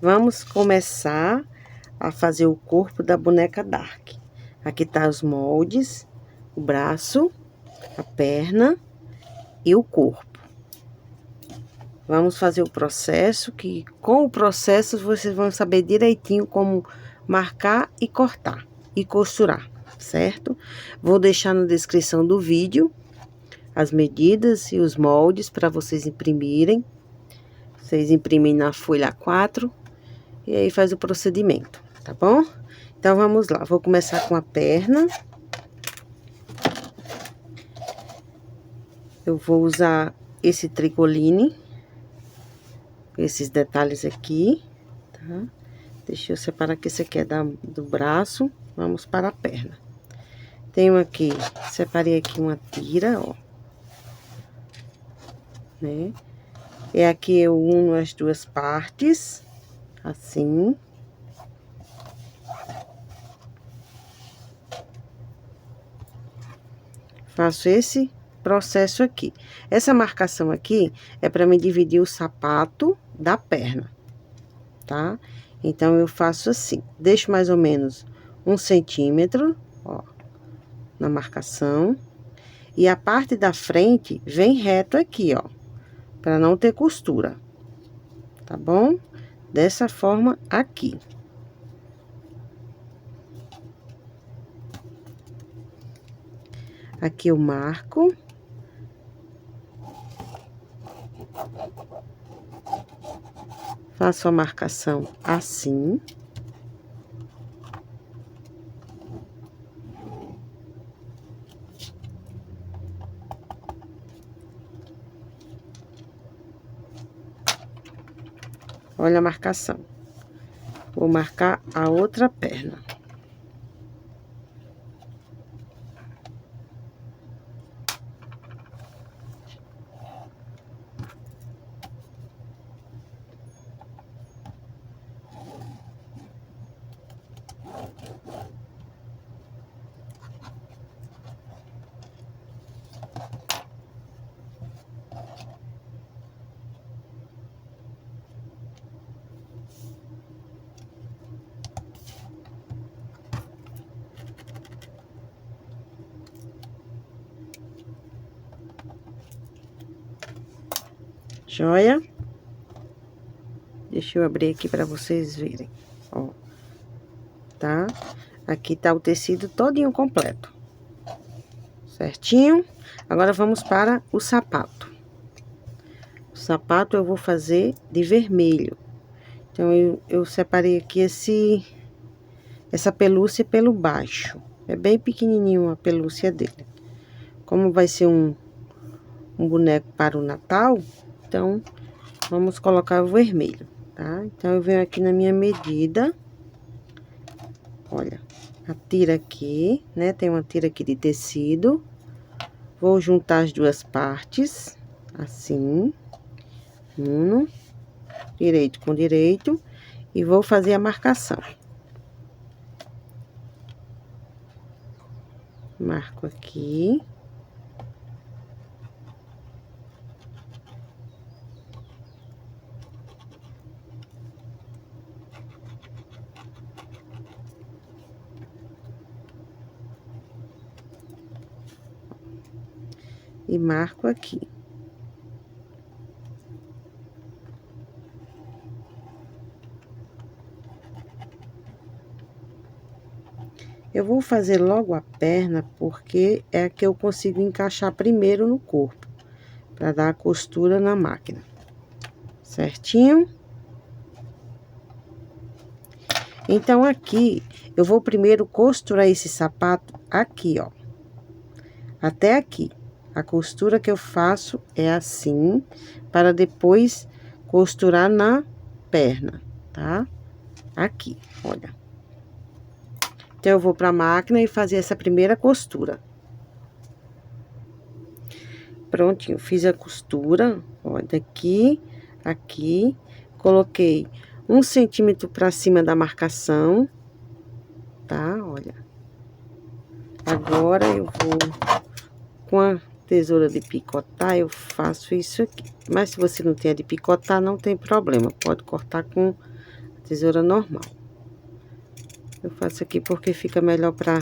Vamos começar a fazer o corpo da boneca Dark. Aqui tá os moldes, o braço, a perna e o corpo. Vamos fazer o processo, que com o processo vocês vão saber direitinho como marcar e cortar e costurar, certo? Vou deixar na descrição do vídeo as medidas e os moldes para vocês imprimirem. Vocês imprimem na folha A4 e aí faz o procedimento, tá bom? Então, vamos lá. Vou começar com a perna. Eu vou usar esse tricoline, esses detalhes aqui, tá? Deixa eu separar que esse aqui é do braço. Vamos para a perna. Tenho aqui, separei aqui uma tira, ó. Né? E aqui eu uno as duas partes, assim. Faço esse processo aqui. Essa marcação aqui é para me dividir o sapato da perna, tá? Então, eu faço assim, deixo mais ou menos 1 centímetro, ó, na marcação. E a parte da frente vem reto aqui, ó, para não ter costura, tá bom? Dessa forma aqui. Aqui eu marco. Faço a marcação assim. Olha a marcação. Vou marcar a outra perna. Joia? Deixa eu abrir aqui para vocês verem, ó. Tá? Aqui tá o tecido todinho completo. Certinho? Agora, vamos para o sapato. O sapato eu vou fazer de vermelho. Então, eu separei aqui essa pelúcia pelo baixo. É bem pequenininho a pelúcia dele. Como vai ser um boneco para o Natal, então, vamos colocar o vermelho, tá? Então, eu venho aqui na minha medida. Olha, a tira aqui, né? Tem uma tira aqui de tecido. Vou juntar as duas partes, assim. Uno, direito com direito. E vou fazer a marcação. Marco aqui. E marco aqui. Eu vou fazer logo a perna, porque é a que eu consigo encaixar primeiro no corpo, para dar a costura na máquina. Certinho? Então, aqui, eu vou primeiro costurar esse sapato aqui, ó. Até aqui. A costura que eu faço é assim, para depois costurar na perna, tá? Aqui, olha. Então, eu vou pra máquina e fazer essa primeira costura. Prontinho, fiz a costura, ó, daqui, aqui. Coloquei 1 centímetro pra cima da marcação, tá? Olha. Agora, eu vou, com a tesoura de picotar, eu faço isso aqui. Mas se você não tem a de picotar, não tem problema. Pode cortar com tesoura normal. Eu faço aqui porque fica melhor pra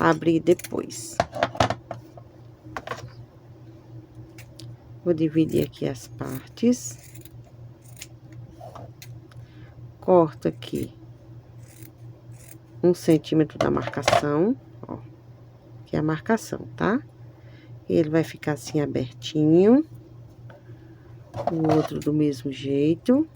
abrir depois. Vou dividir aqui as partes. Corto aqui 1 centímetro da marcação, ó. Aqui é a marcação, tá? Ele vai ficar assim abertinho. O outro do mesmo jeito.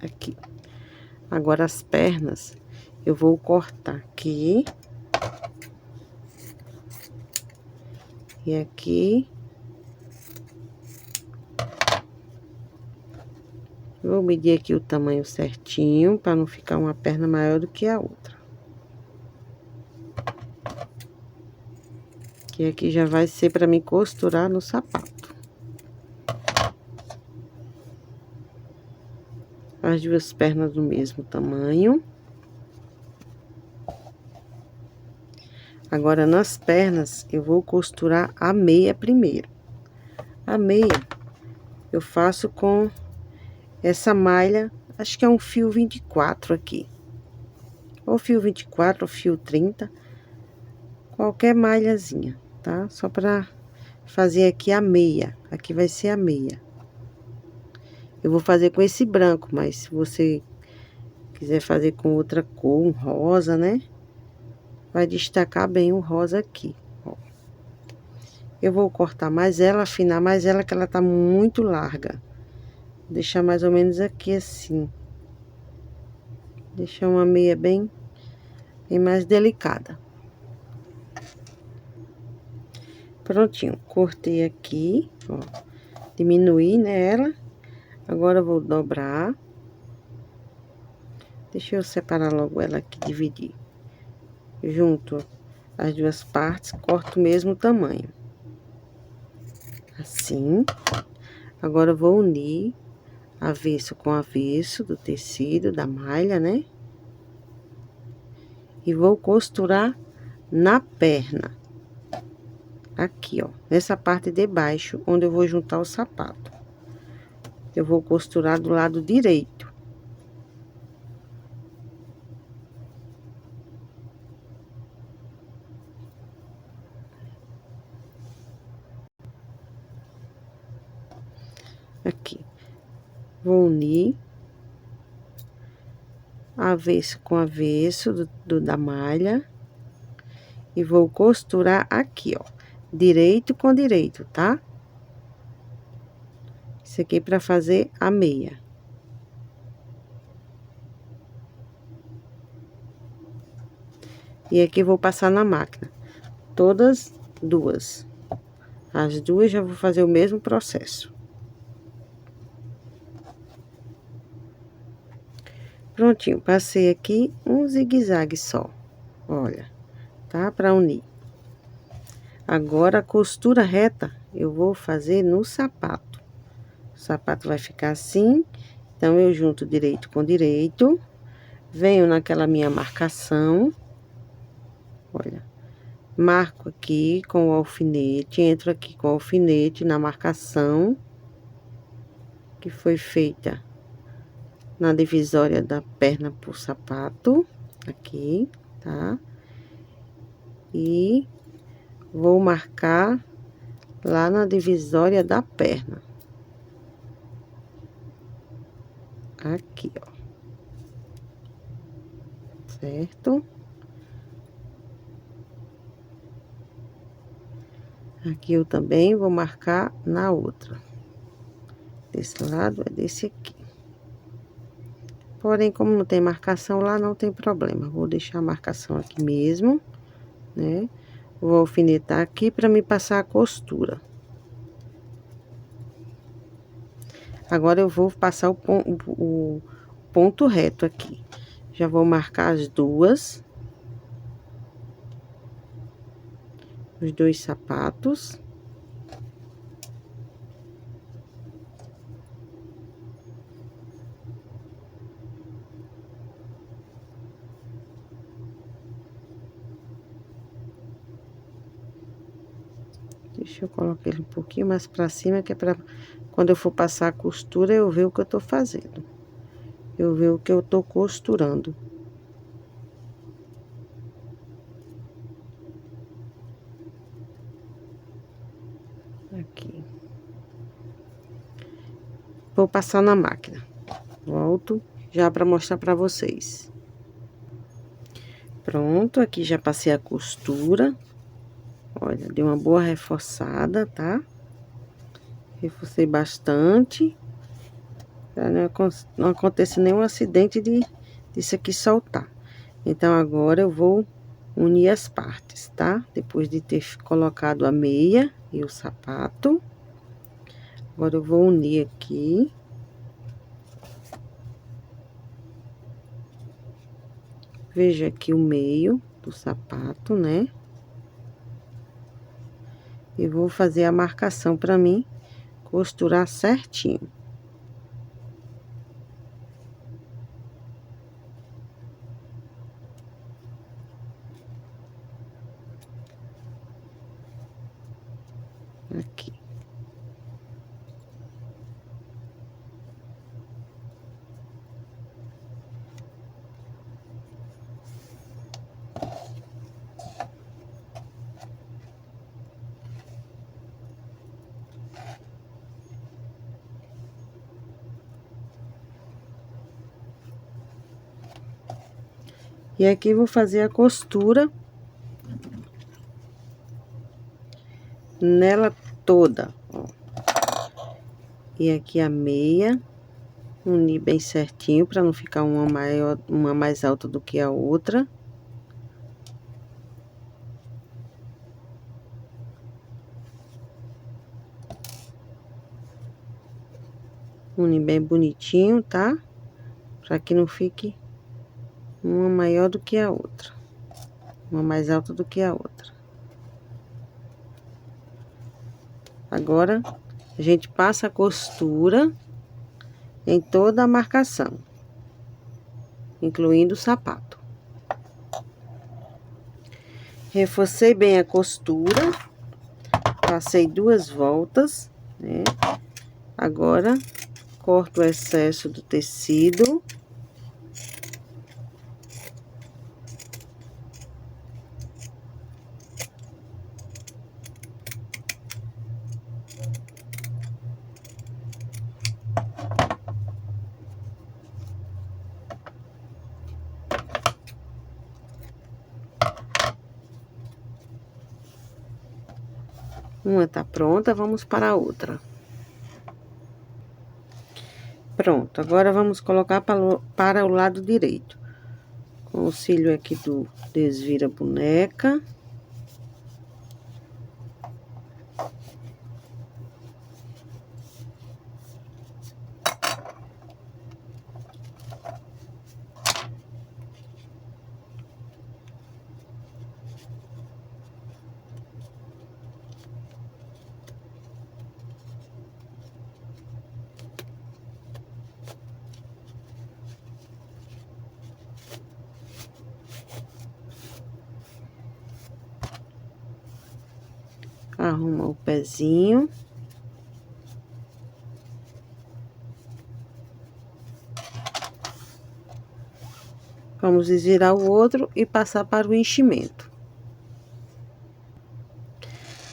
Aqui. Agora as pernas, eu vou cortar aqui. E aqui. Vou medir aqui o tamanho certinho, para não ficar uma perna maior do que a outra. Que aqui já vai ser para mim costurar no sapato. As duas pernas do mesmo tamanho. Agora, nas pernas, eu vou costurar a meia primeiro. A meia, eu faço com essa malha, acho que é um fio 24 aqui. Ou fio 24, ou fio 30. Qualquer malhazinha, tá? Só pra fazer aqui a meia. Aqui vai ser a meia. Eu vou fazer com esse branco, mas se você quiser fazer com outra cor, um rosa, né? Vai destacar bem o rosa aqui, ó. Eu vou cortar mais ela, afinar mais ela, que ela tá muito larga. Vou deixar mais ou menos aqui assim. Deixar uma meia bem mais delicada. Prontinho, cortei aqui, ó. Diminuí, né, ela. Agora eu vou dobrar. Deixa eu separar logo ela aqui, dividir. Junto as duas partes, corto o mesmo tamanho. Assim. Agora eu vou unir avesso com avesso do tecido, da malha, né? E vou costurar na perna. Aqui, ó. Nessa parte de baixo, onde eu vou juntar o sapato. Eu vou costurar do lado direito. Aqui. Vou unir avesso com avesso da malha. E vou costurar aqui, ó. Direito com direito, tá? Isso aqui pra fazer a meia. E aqui vou passar na máquina. Todas duas. As duas já vou fazer o mesmo processo. Prontinho, passei aqui um zigue-zague só. Olha, tá? Pra unir. Agora, a costura reta eu vou fazer no sapato. O sapato vai ficar assim. Então, eu junto direito com direito. Venho naquela minha marcação. Olha. Marco aqui com o alfinete. Entro aqui com o alfinete na marcação. Que foi feita na divisória da perna pro sapato. Aqui, tá? E vou marcar lá na divisória da perna. Aqui, ó. Certo? Aqui eu também vou marcar na outra. Desse lado é desse aqui. Porém, como não tem marcação lá, não tem problema. Vou deixar a marcação aqui mesmo, né? Vou alfinetar aqui para me passar a costura. Agora, eu vou passar o ponto reto aqui. Já vou marcar as duas. Os dois sapatos. Deixa eu colocar ele um pouquinho mais pra cima, que é pra quando eu for passar a costura, eu ver o que eu tô fazendo. Eu ver o que eu tô costurando. Aqui. Vou passar na máquina. Volto já pra mostrar pra vocês. Pronto, aqui já passei a costura. Olha, deu uma boa reforçada, tá? Reforcei bastante. Pra não acontecer nenhum acidente disso aqui soltar. Então, agora eu vou unir as partes, tá? Depois de ter colocado a meia e o sapato. Agora eu vou unir aqui. Veja aqui o meio do sapato, né? E vou fazer a marcação pra mim costurar certinho. Aqui. E aqui vou fazer a costura nela toda, ó. E aqui a meia, unir bem certinho para não ficar uma maior, uma mais alta do que a outra. Unir bem bonitinho, tá? Para que não fique uma maior do que a outra. Uma mais alta do que a outra. Agora, a gente passa a costura em toda a marcação, incluindo o sapato. Reforcei bem a costura, passei 2 voltas, né? Agora, corto o excesso do tecido. Uma tá pronta, vamos para a outra. Pronto, agora vamos colocar para o lado direito. Com o auxílio aqui do desvira boneca. Arruma o pezinho. Vamos desvirar o outro e passar para o enchimento.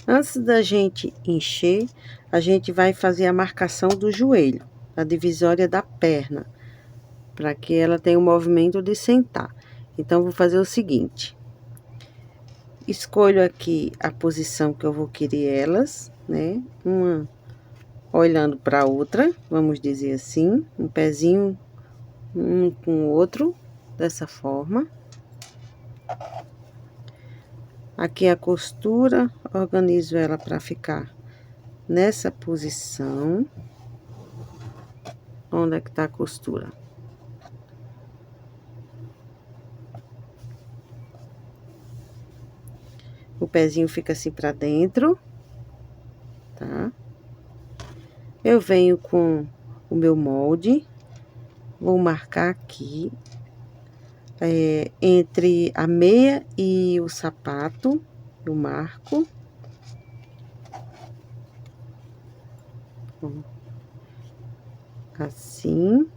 Antes da gente encher, a gente vai fazer a marcação do joelho, a divisória da perna, para que ela tenha o movimento de sentar. Então, vou fazer o seguinte. Escolho aqui a posição que eu vou querer elas, né? Uma olhando para a outra, vamos dizer assim, um pezinho um com o outro, dessa forma. Aqui a costura, organizo ela para ficar nessa posição. Onde é que tá a costura? O pezinho fica assim pra dentro, tá? Eu venho com o meu molde, vou marcar aqui, entre a meia e o sapato, eu marco. Ó. Assim.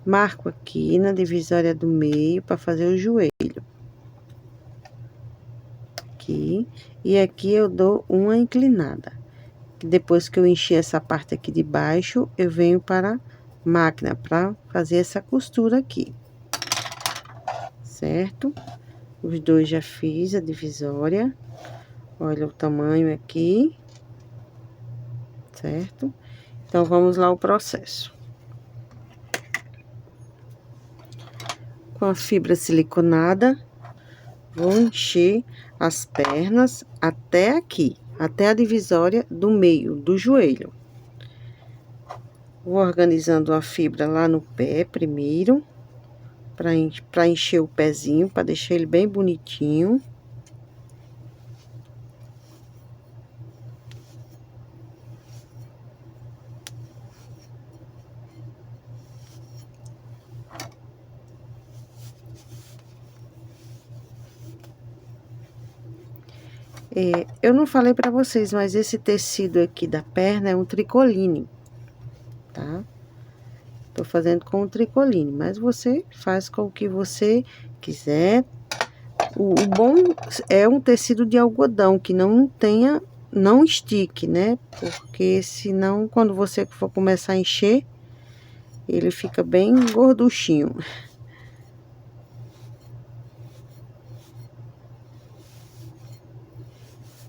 Marco aqui na divisória do meio para fazer o joelho. Aqui. E aqui eu dou uma inclinada. Depois que eu encher essa parte aqui de baixo, eu venho para a máquina para fazer essa costura aqui. Certo? Os dois já fiz a divisória. Olha o tamanho aqui. Certo? Então, vamos lá o processo. Com a fibra siliconada, vou encher as pernas até aqui, até a divisória do meio do joelho. Vou organizando a fibra lá no pé primeiro, para encher o pezinho, para deixar ele bem bonitinho. Eu não falei pra vocês, mas esse tecido aqui da perna é um tricoline, tá? Tô fazendo com o tricoline, mas você faz com o que você quiser. O bom é um tecido de algodão, que não estique, né? Porque senão, quando você for começar a encher, ele fica bem gorduchinho.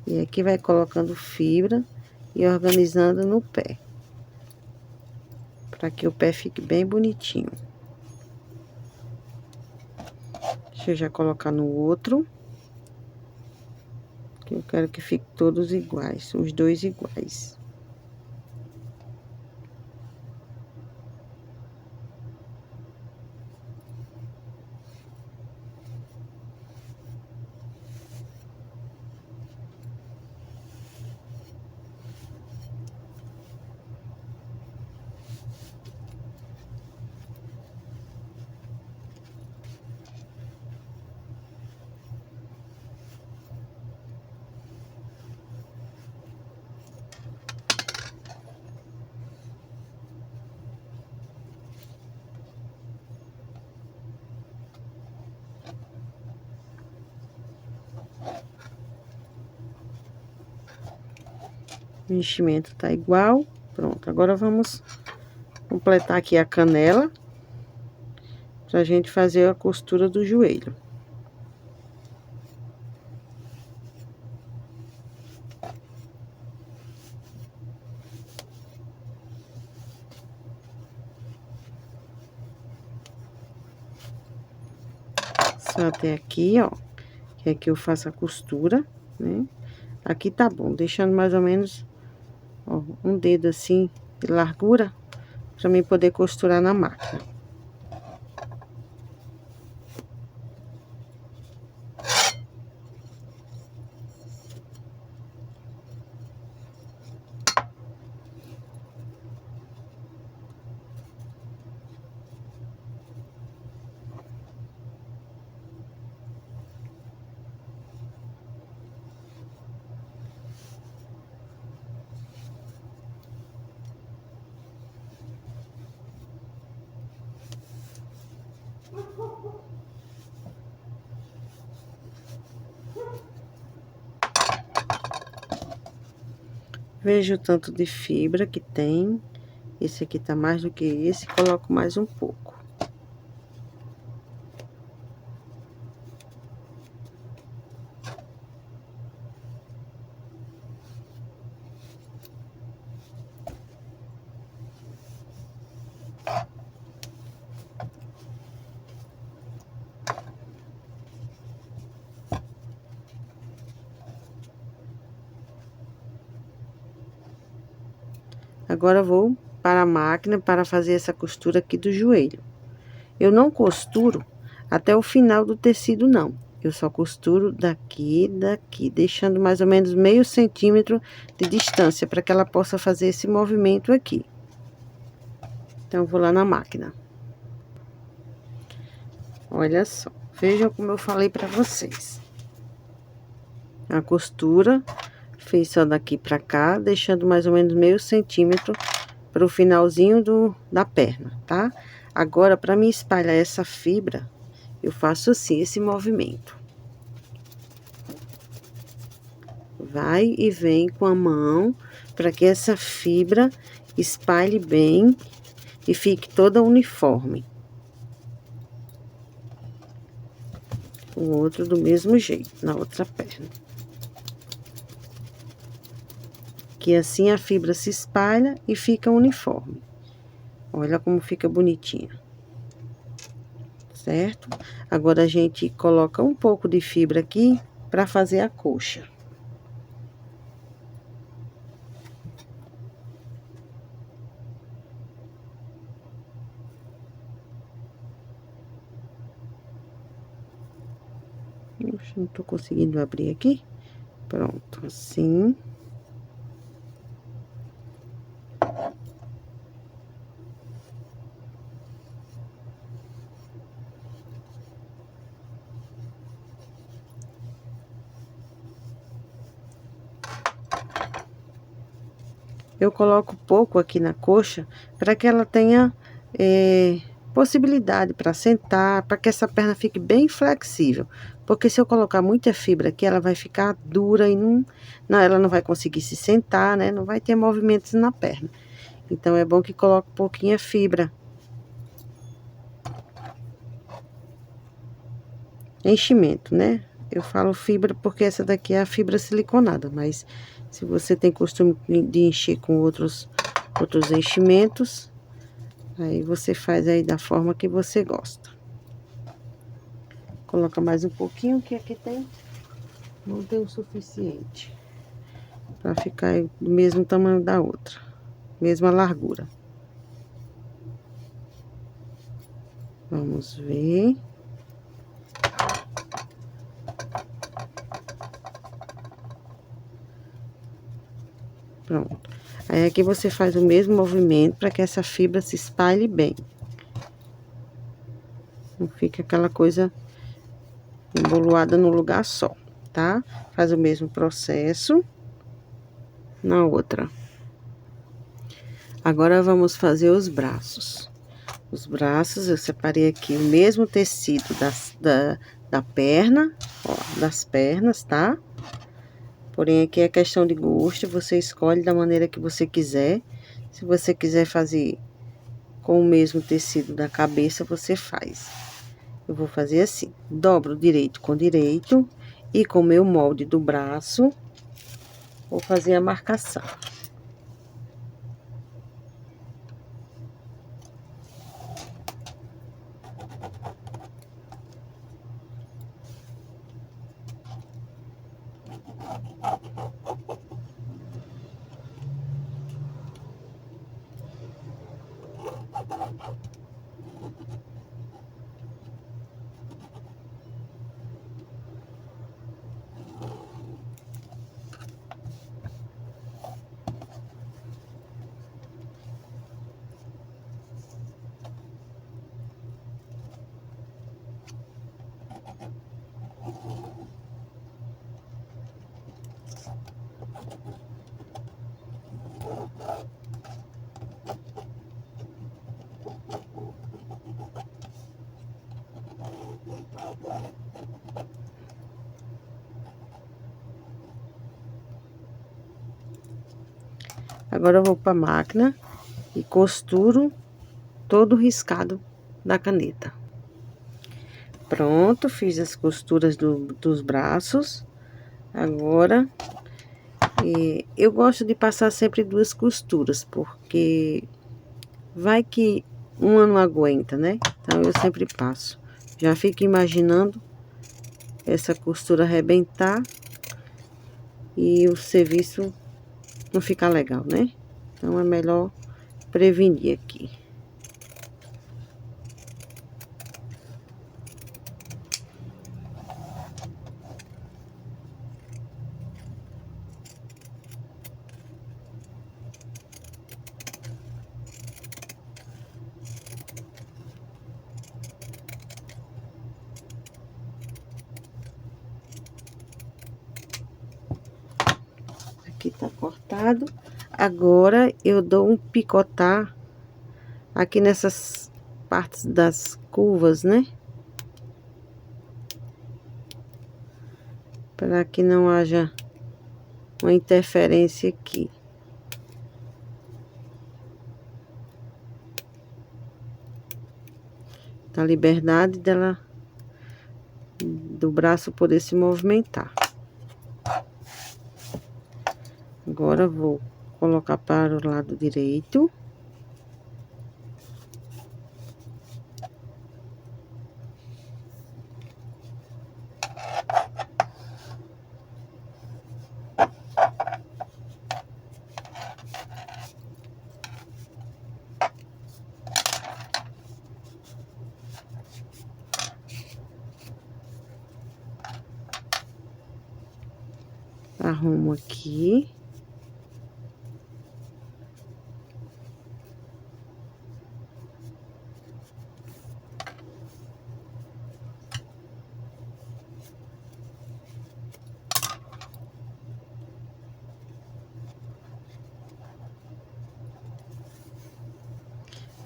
E aqui vai colocando fibra e organizando no pé. Para que o pé fique bem bonitinho. Deixa eu já colocar no outro. Que eu quero que fique todos iguais, os dois iguais. O enchimento tá igual. Pronto, agora vamos completar aqui a canela. Pra gente fazer a costura do joelho. Só até aqui, ó. Que aqui eu faço a costura, né? Aqui tá bom, deixando mais ou menos, ó, um dedo assim de largura, pra mim poder costurar na máquina. Vejo o tanto de fibra que tem. Esse aqui tá mais do que esse, coloco mais um pouco. Agora, vou para a máquina para fazer essa costura aqui do joelho. Eu não costuro até o final do tecido, não. Eu só costuro daqui, deixando mais ou menos meio centímetro de distância, para que ela possa fazer esse movimento aqui. Então, eu vou lá na máquina. Olha só, vejam como eu falei pra vocês. A costura, fiz só daqui pra cá, deixando mais ou menos meio centímetro pro finalzinho da perna, tá? Agora, pra me espalhar essa fibra, eu faço assim, esse movimento. Vai e vem com a mão, para que essa fibra espalhe bem e fique toda uniforme. O outro do mesmo jeito, na outra perna. Que assim a fibra se espalha e fica uniforme. Olha como fica bonitinha. Certo? Agora a gente coloca um pouco de fibra aqui para fazer a coxa. Não tô conseguindo abrir aqui. Pronto, assim. Eu coloco pouco aqui na coxa para que ela tenha possibilidade para sentar, para que essa perna fique bem flexível. Porque se eu colocar muita fibra aqui, ela vai ficar dura e ela não vai conseguir se sentar, né? Não vai ter movimentos na perna. Então, é bom que coloque pouquinha fibra. Enchimento, né? Eu falo fibra porque essa daqui é a fibra siliconada, mas se você tem costume de encher com outros enchimentos, aí você faz aí da forma que você gosta. Coloca mais um pouquinho, que aqui não tem o suficiente para ficar do mesmo tamanho da outra, mesma largura. Vamos ver. Pronto. Aí aqui você faz o mesmo movimento para que essa fibra se espalhe bem. Não fica aquela coisa emboloada no lugar só, tá? Faz o mesmo processo na outra. Agora vamos fazer os braços. Os braços, eu separei aqui o mesmo tecido da perna, ó, das pernas, tá? Porém, aqui é questão de gosto, você escolhe da maneira que você quiser. Se você quiser fazer com o mesmo tecido da cabeça, você faz. Eu vou fazer assim, dobro direito com direito e com o meu molde do braço, vou fazer a marcação. Agora eu vou para a máquina e costuro todo o riscado da caneta. Pronto, fiz as costuras dos braços. Agora, eu gosto de passar sempre 2 costuras, porque vai que uma não aguenta, né? Então, eu sempre passo. Já fico imaginando essa costura arrebentar e o serviço não ficar legal, né? Então, é melhor prevenir aqui. tá cortado. Agora, eu dou um picotar aqui nessas partes das curvas, né? Para que não haja uma interferência aqui. A liberdade dela, do braço poder se movimentar. Agora, vou colocar para o lado direito. Arrumo aqui.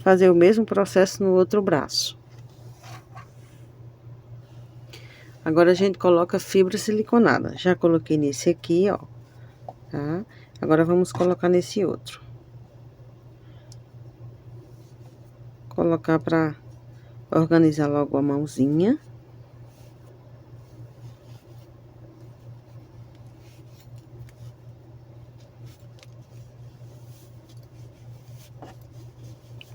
Fazer o mesmo processo no outro braço. Agora, a gente coloca fibra siliconada. Já coloquei nesse aqui, ó, tá? Agora, vamos colocar nesse outro. Colocar pra organizar logo a mãozinha.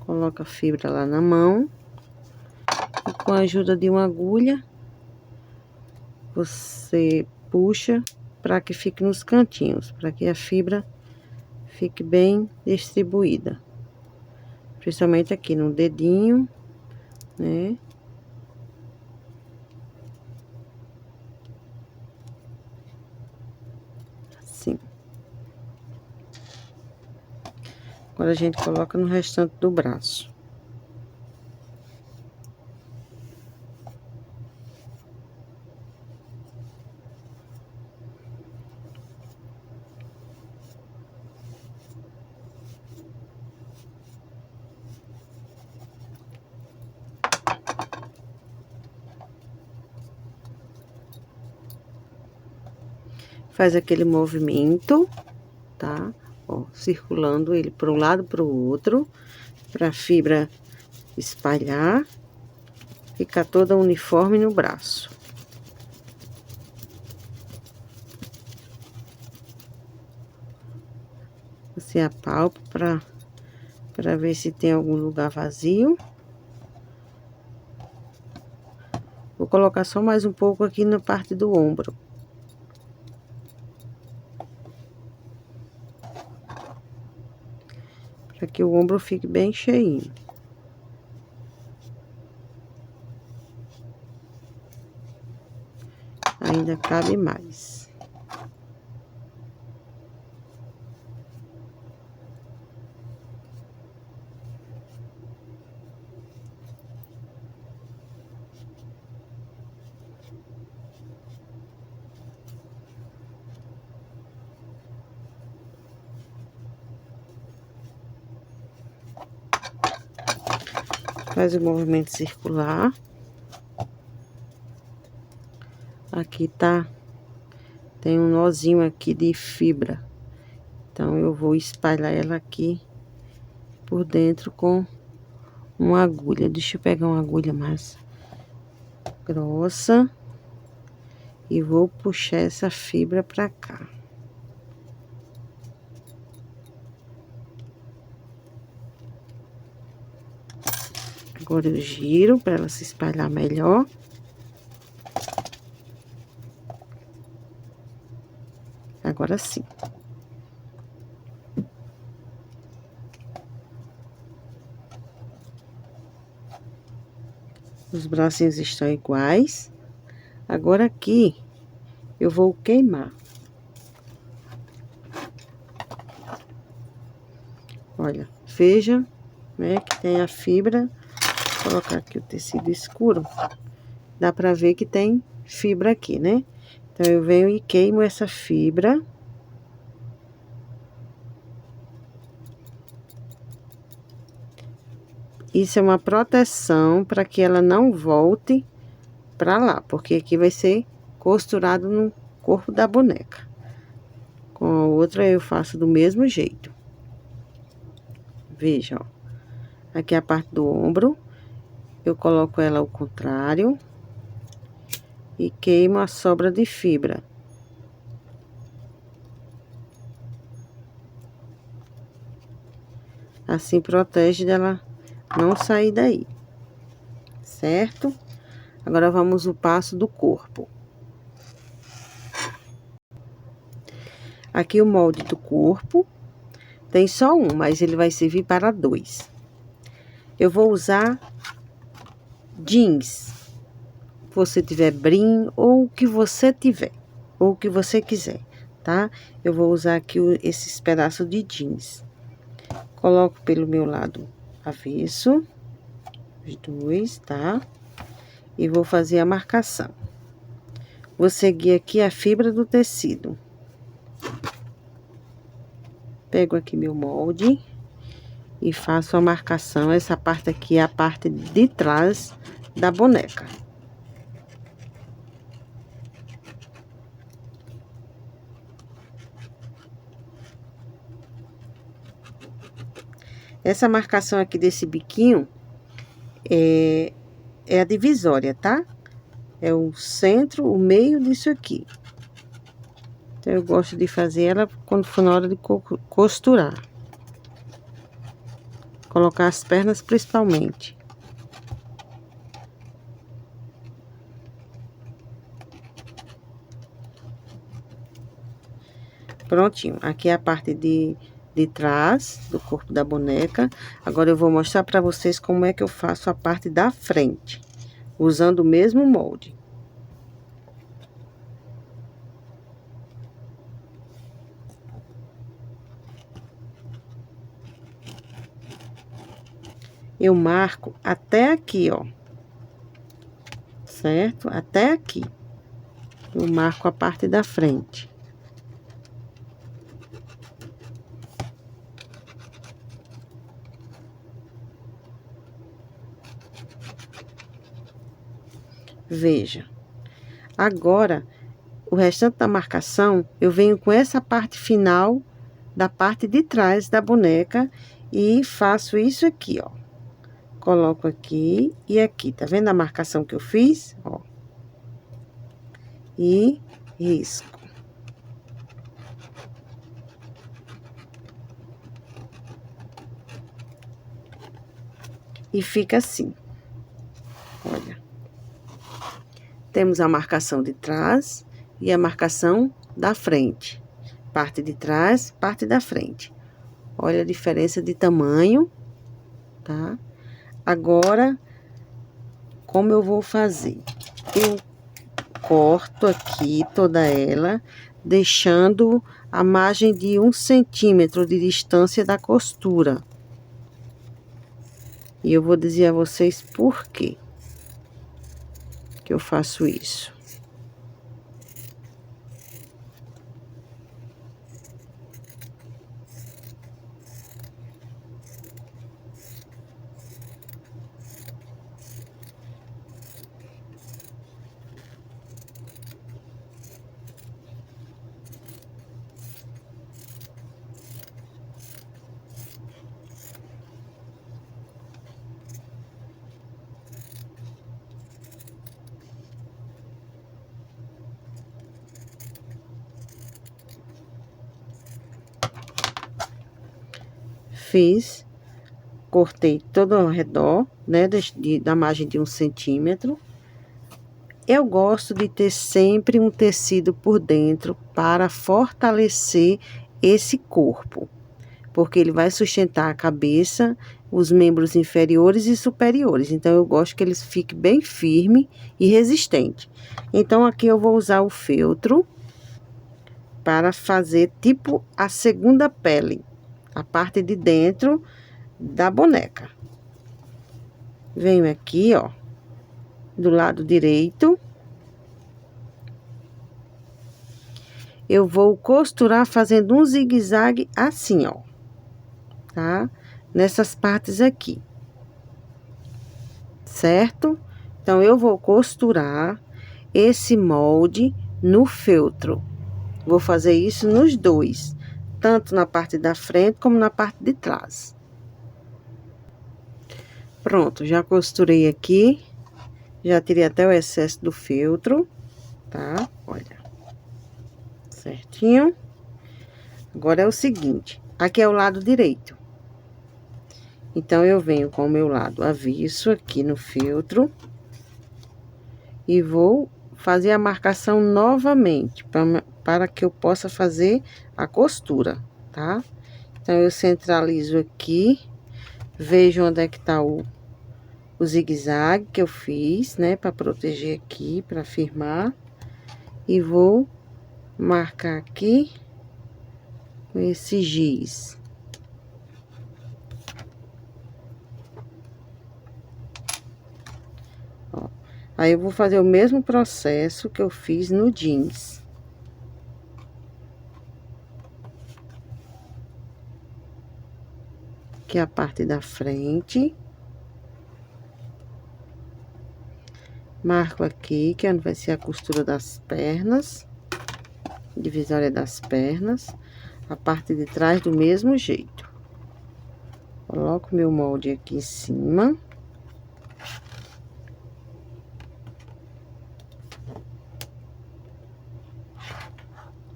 Coloca a fibra lá na mão. E com a ajuda de uma agulha, você puxa para que fique nos cantinhos, para que a fibra fique bem distribuída. Principalmente aqui no dedinho, né? Assim. Agora, a gente coloca no restante do braço. Faz aquele movimento, tá? Ó, circulando ele para um lado para o outro, para a fibra espalhar, ficar toda uniforme no braço. Você apalpa para ver se tem algum lugar vazio. Vou colocar só mais um pouco aqui na parte do ombro. Para que o ombro fique bem cheinho. Ainda cabe mais. Faz o movimento circular. Aqui tem um nozinho aqui de fibra. Então, eu vou espalhar ela aqui por dentro com uma agulha. Deixa eu pegar uma agulha mais grossa. E vou puxar essa fibra pra cá. Agora eu giro para ela se espalhar melhor. Agora sim. Os bracinhos estão iguais. Agora aqui eu vou queimar. Olha, veja, né, que tem a fibra. Vou colocar aqui o tecido escuro. Dá pra ver que tem fibra aqui, né? Então, eu venho e queimo essa fibra. Isso é uma proteção para que ela não volte para lá, porque aqui vai ser costurado no corpo da boneca. Com a outra eu faço do mesmo jeito. Veja, ó. Aqui é a parte do ombro, eu coloco ela ao contrário e queimo a sobra de fibra. Assim protege dela não sair daí, certo? Agora vamos o passo do corpo. Aqui o molde do corpo, tem só um, mas ele vai servir para 2. Eu vou usar jeans, se você tiver brim ou o que você tiver, ou o que você quiser, tá? Eu vou usar aqui esses pedaços de jeans. Coloco pelo meu lado avesso, os 2, tá? E vou fazer a marcação. Vou seguir aqui a fibra do tecido. Pego aqui meu molde e faço a marcação. Essa parte aqui é a parte de trás da boneca. Essa marcação aqui desse biquinho é a divisória, tá? É o centro, o meio disso aqui. Então, eu gosto de fazer ela quando for na hora de costurar. Colocar as pernas principalmente. Prontinho. Aqui é a parte de trás do corpo da boneca. Agora, eu vou mostrar pra vocês como é que eu faço a parte da frente. Usando o mesmo molde. Eu marco até aqui, ó. Certo? Até aqui. Eu marco a parte da frente. Veja. Agora, o restante da marcação, eu venho com essa parte final da parte de trás da boneca e faço isso aqui, ó. Coloco aqui e aqui, tá vendo a marcação que eu fiz? Ó. E risco. E fica assim. Olha. Temos a marcação de trás e a marcação da frente. Parte de trás, parte da frente. Olha a diferença de tamanho, tá? Agora, como eu vou fazer? Eu corto aqui toda ela, deixando a margem de 1 centímetro de distância da costura. E eu vou dizer a vocês por quê que eu faço isso. Fiz, cortei todo ao redor, né, da margem de 1 centímetro. Eu gosto de ter sempre um tecido por dentro para fortalecer esse corpo, porque ele vai sustentar a cabeça, os membros inferiores e superiores. Então, eu gosto que eles fiquem bem firme e resistente. Então, aqui eu vou usar o feltro para fazer tipo a segunda pele, a parte de dentro da boneca. Venho aqui, ó, do lado direito. Eu vou costurar fazendo um zigue-zague assim, ó, tá? Nessas partes aqui. certo? Então, eu vou costurar esse molde no feltro. Vou fazer isso nos dois, tanto na parte da frente como na parte de trás. Pronto, já costurei aqui, já tirei até o excesso do feltro, tá? Olha, certinho. Agora é o seguinte, aqui é o lado direito. Então, eu venho com o meu lado avesso aqui no feltro e vou fazer a marcação novamente, para que eu possa fazer a costura, tá? Então, eu centralizo aqui, vejo onde é que tá o zigue-zague que eu fiz, né? Para proteger aqui, para firmar. E vou marcar aqui com esse giz. Ó, aí, eu vou fazer o mesmo processo que eu fiz no jeans. Aqui é a parte da frente. Marco aqui, que é onde vai ser a costura das pernas. Divisória das pernas. A parte de trás do mesmo jeito. Coloco meu molde aqui em cima.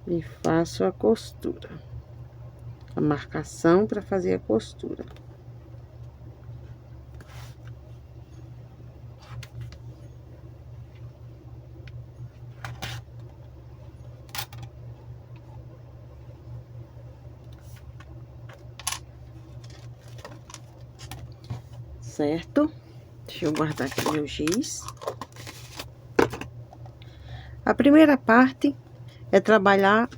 E faço a costura. A marcação para fazer a costura. Certo? Deixa eu guardar aqui meu giz. A primeira parte é trabalhar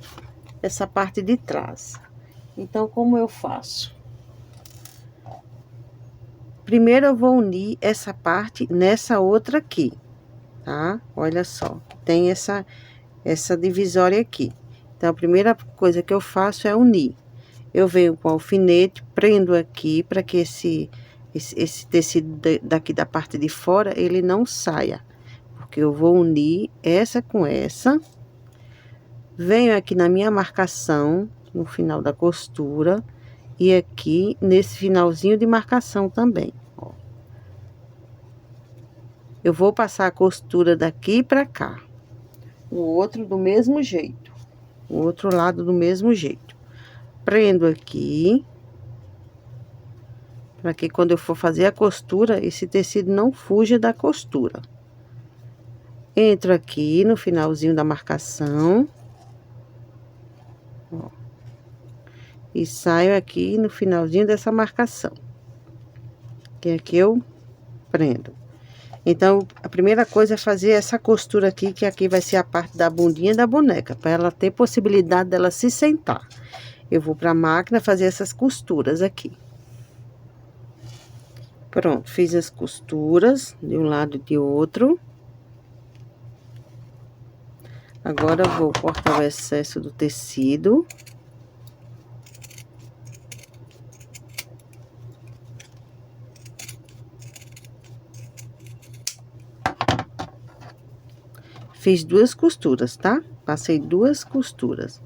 essa parte de trás. Então, como eu faço? Primeiro, eu vou unir essa parte nessa outra aqui, tá? Olha só, tem essa divisória aqui. Então, a primeira coisa que eu faço é unir. Eu venho com o alfinete, prendo aqui para que esse tecido daqui da parte de fora, ele não saia. Porque eu vou unir essa com essa. Venho aqui na minha marcação, no final da costura, e aqui nesse finalzinho de marcação também, ó. Eu vou passar a costura daqui pra cá. O outro do mesmo jeito. O outro lado do mesmo jeito. Prendo aqui, para que quando eu for fazer a costura, esse tecido não fuja da costura. Entro aqui no finalzinho da marcação. Ó. E saio aqui no finalzinho dessa marcação. Que aqui eu prendo. Então, a primeira coisa é fazer essa costura aqui, que aqui vai ser a parte da bundinha da boneca, para ela ter possibilidade dela se sentar. Eu vou para a máquina fazer essas costuras aqui. Pronto, fiz as costuras de um lado e de outro. Agora, eu vou cortar o excesso do tecido. Fiz duas costuras, tá? Passei duas costuras.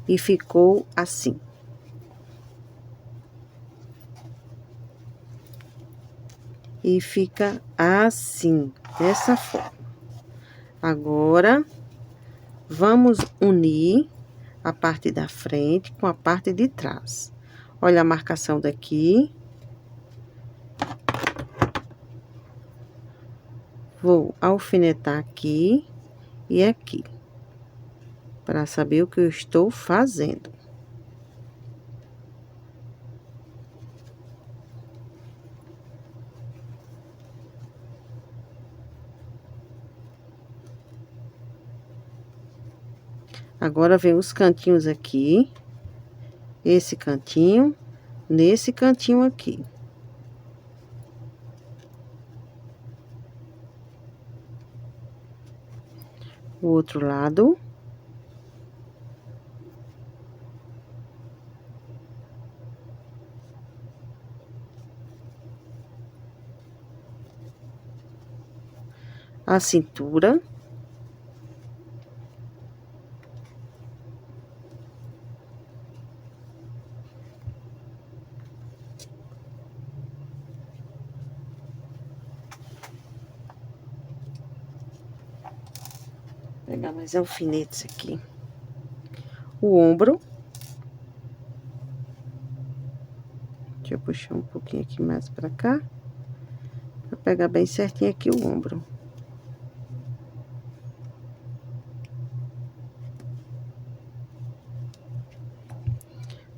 E ficou assim. E fica assim, dessa forma. Agora, vamos unir a parte da frente com a parte de trás. Olha a marcação daqui. Vou alfinetar aqui e aqui, para saber o que eu estou fazendo. Agora, vem os cantinhos aqui, esse cantinho, nesse cantinho aqui. O outro lado. a cintura. Vou pegar mais alfinetes aqui. O ombro. Deixa eu puxar um pouquinho aqui mais pra cá. Pra pegar bem certinho aqui o ombro.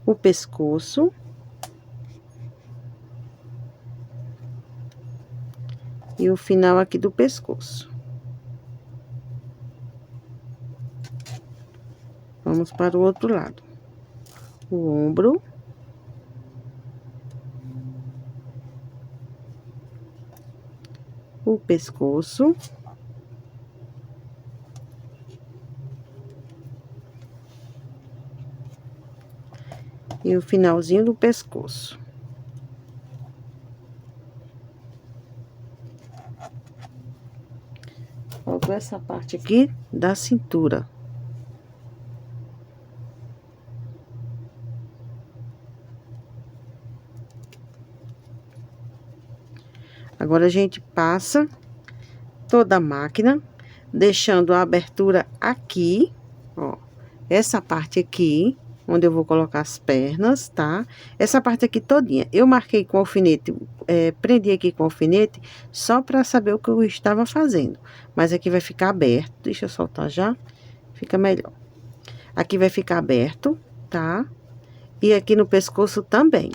O pescoço. E o final aqui do pescoço. Vamos para o outro lado. O ombro. O pescoço. E o finalzinho do pescoço. Faltou essa parte aqui da cintura. Agora, a gente passa toda a máquina, deixando a abertura aqui, ó. Essa parte aqui, onde eu vou colocar as pernas, tá? Essa parte aqui todinha. Eu marquei com alfinete, prendi aqui com alfinete, só pra saber o que eu estava fazendo. Mas aqui vai ficar aberto, deixa eu soltar já, fica melhor. Aqui vai ficar aberto, tá? E aqui no pescoço também.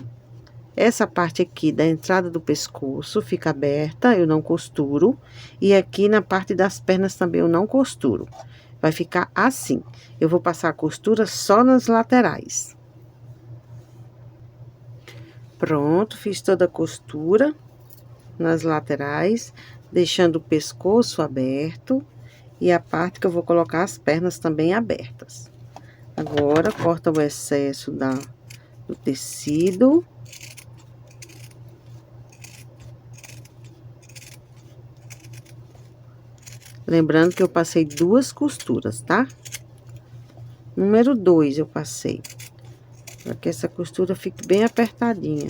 Essa parte aqui da entrada do pescoço fica aberta, eu não costuro. E aqui na parte das pernas também eu não costuro. Vai ficar assim. Eu vou passar a costura só nas laterais. Pronto, fiz toda a costura nas laterais, deixando o pescoço aberto. E a parte que eu vou colocar as pernas também abertas. Agora, corta o excesso do tecido. Lembrando que eu passei 2 costuras, tá? Número 2 eu passei. Para que essa costura fique bem apertadinha.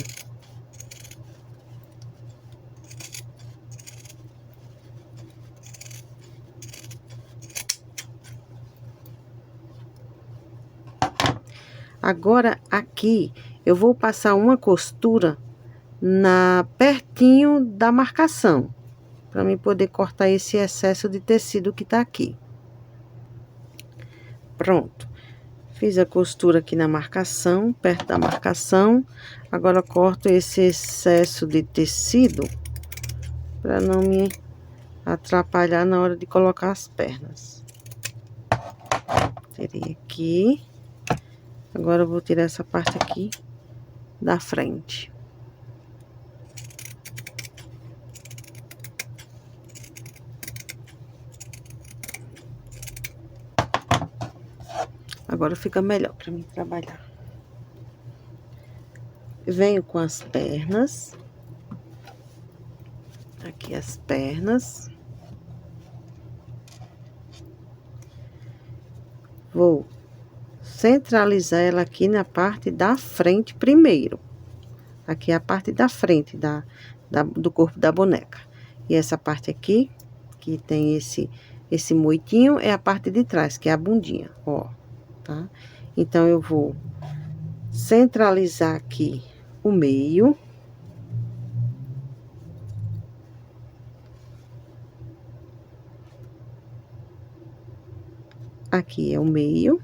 Agora, aqui, eu vou passar uma costura pertinho da marcação. Para mim poder cortar esse excesso de tecido que tá aqui. Pronto. Fiz a costura aqui na marcação, perto da marcação. Agora, corto esse excesso de tecido, para não me atrapalhar na hora de colocar as pernas. Tirei aqui. Agora, eu vou tirar essa parte aqui da frente. Agora fica melhor para mim trabalhar. Venho com as pernas. Aqui as pernas. Vou centralizar ela aqui na parte da frente primeiro. Aqui é a parte da frente do corpo da boneca. E essa parte aqui, que tem esse moitinho, é a parte de trás, que é a bundinha, ó. Tá? Então, eu vou centralizar aqui o meio. Aqui é o meio.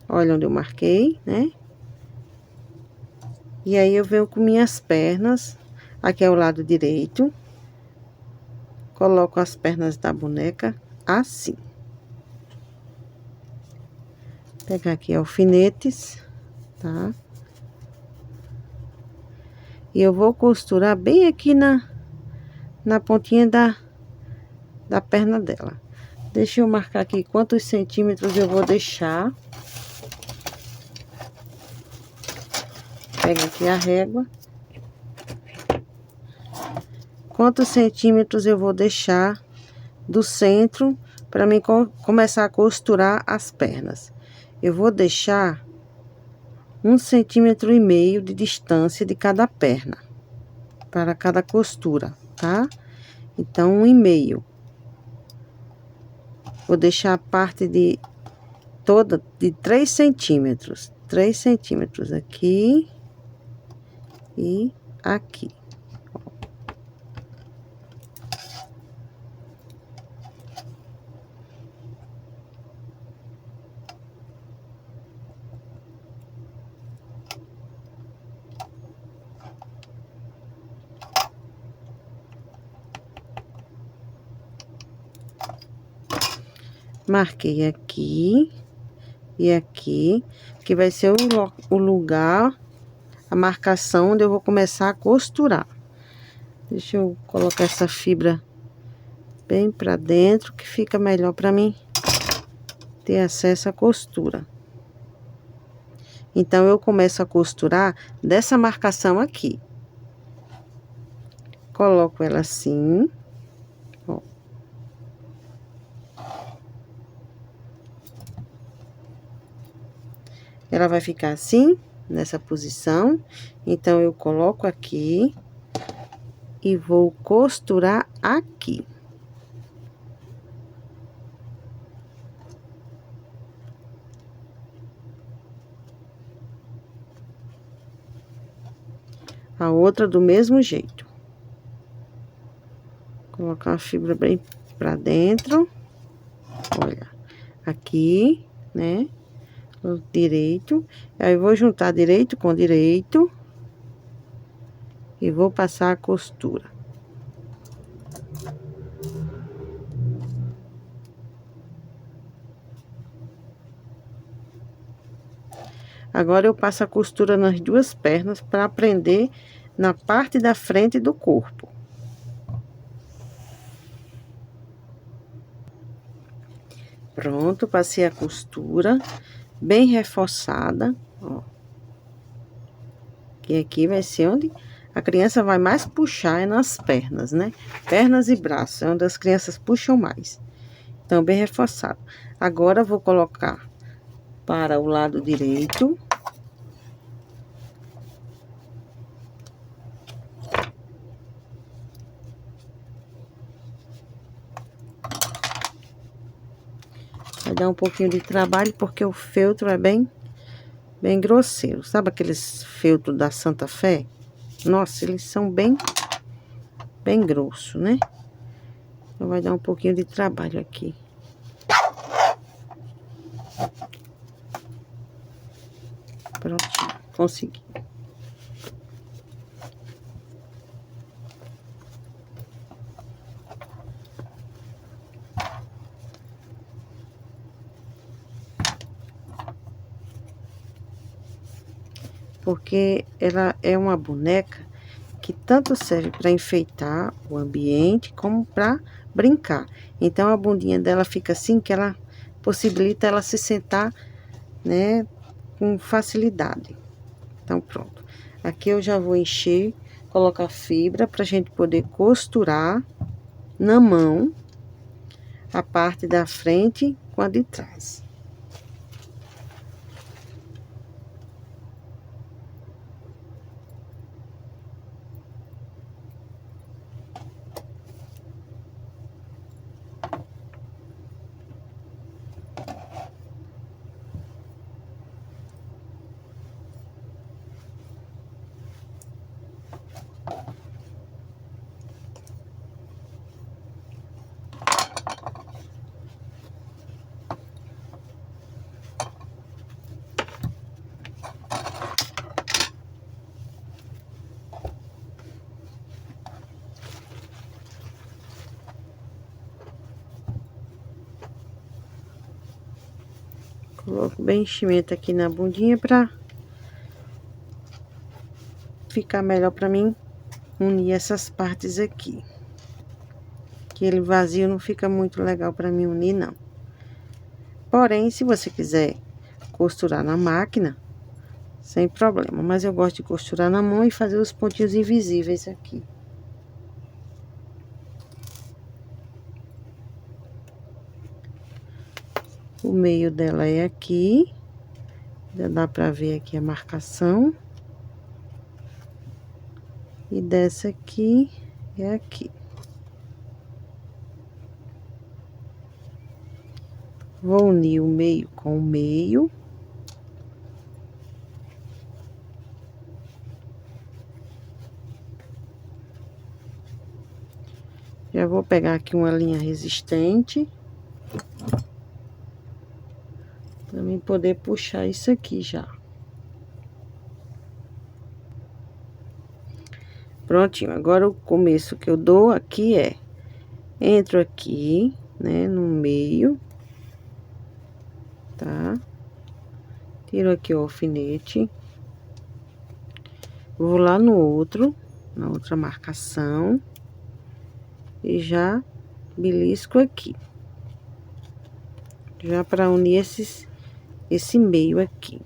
Olha onde eu marquei, né? E aí, eu venho com minhas pernas. Aqui é o lado direito. Coloco as pernas da boneca assim. Pegar aqui alfinetes, tá? E eu vou costurar bem aqui na pontinha da perna dela. Deixa eu marcar aqui quantos centímetros eu vou deixar. Pega aqui a régua. quantos centímetros eu vou deixar do centro para mim começar a costurar as pernas. Eu vou deixar 1,5 centímetro de distância de cada perna para cada costura, tá? Então, 1,5. Vou deixar a parte de toda de 3 centímetros. 3 centímetros aqui e aqui. Marquei aqui e aqui, que vai ser o lugar, a marcação onde eu vou começar a costurar. Deixa eu colocar essa fibra bem pra dentro, que fica melhor pra mim ter acesso à costura. Então, eu começo a costurar dessa marcação aqui. Coloco ela assim, ó. Ela vai ficar assim, nessa posição. Então, eu coloco aqui e vou costurar aqui. A outra do mesmo jeito. Colocar a fibra bem pra dentro. Olha, aqui, né? Direito. Aí, eu vou juntar direito com direito. E vou passar a costura. Agora, eu passo a costura nas duas pernas para prender na parte da frente do corpo. Pronto, passei a costura bem reforçada, ó. Que aqui vai ser onde a criança vai mais puxar, é nas pernas, né? Pernas e braços, é onde as crianças puxam mais. Então, bem reforçado. Agora, vou colocar para o lado direito. Vai dar um pouquinho de trabalho, porque o feltro é bem grosseiro. Sabe aqueles feltros da Santa Fé? Nossa, eles são bem grossos, né? Então, vai dar um pouquinho de trabalho aqui. Pronto, consegui. Porque ela é uma boneca que tanto serve para enfeitar o ambiente como para brincar. Então, a bundinha dela fica assim, que ela possibilita ela se sentar, né, com facilidade. Então, pronto. Aqui eu já vou encher, colocar fibra pra gente poder costurar na mão a parte da frente com a de trás. Coloco bem enchimento aqui na bundinha pra ficar melhor pra mim unir essas partes aqui. Que ele vazio não fica muito legal pra mim unir, não. Porém, se você quiser costurar na máquina, sem problema. Mas eu gosto de costurar na mão e fazer os pontinhos invisíveis aqui. O meio dela é aqui. Já dá pra ver aqui a marcação. E dessa aqui é aqui. Vou unir o meio com o meio. Já vou pegar aqui uma linha resistente. Pra mim poder puxar isso aqui já. Prontinho. Agora o começo que eu dou aqui é... Entro aqui, né, no meio. Tá? Tiro aqui o alfinete. Vou lá no outro, na outra marcação. E já belisco aqui. Já para unir esse meio aqui.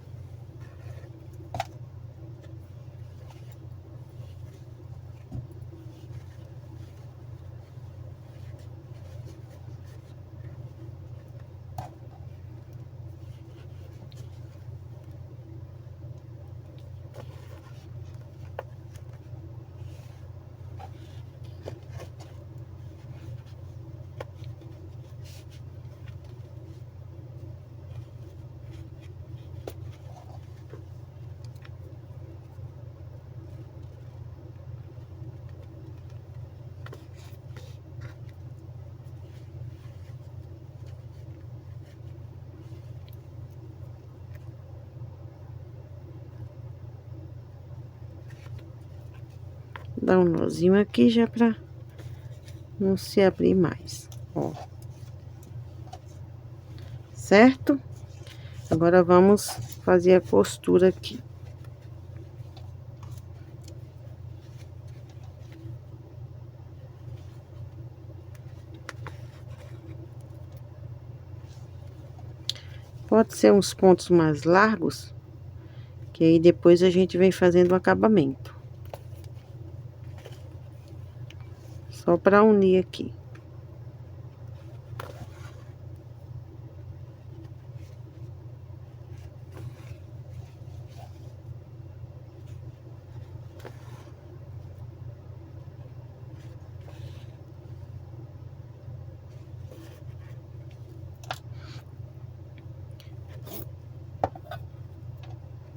Dá um nozinho aqui já pra não se abrir mais, ó. Certo? Agora vamos fazer a costura aqui. Pode ser uns pontos mais largos, que aí depois a gente vem fazendo o acabamento. Só para unir aqui.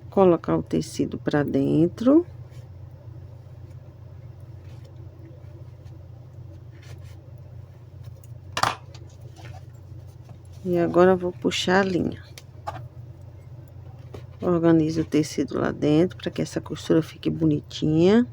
Colocar o tecido para dentro. E agora eu vou puxar a linha. Organizo o tecido lá dentro para que essa costura fique bonitinha.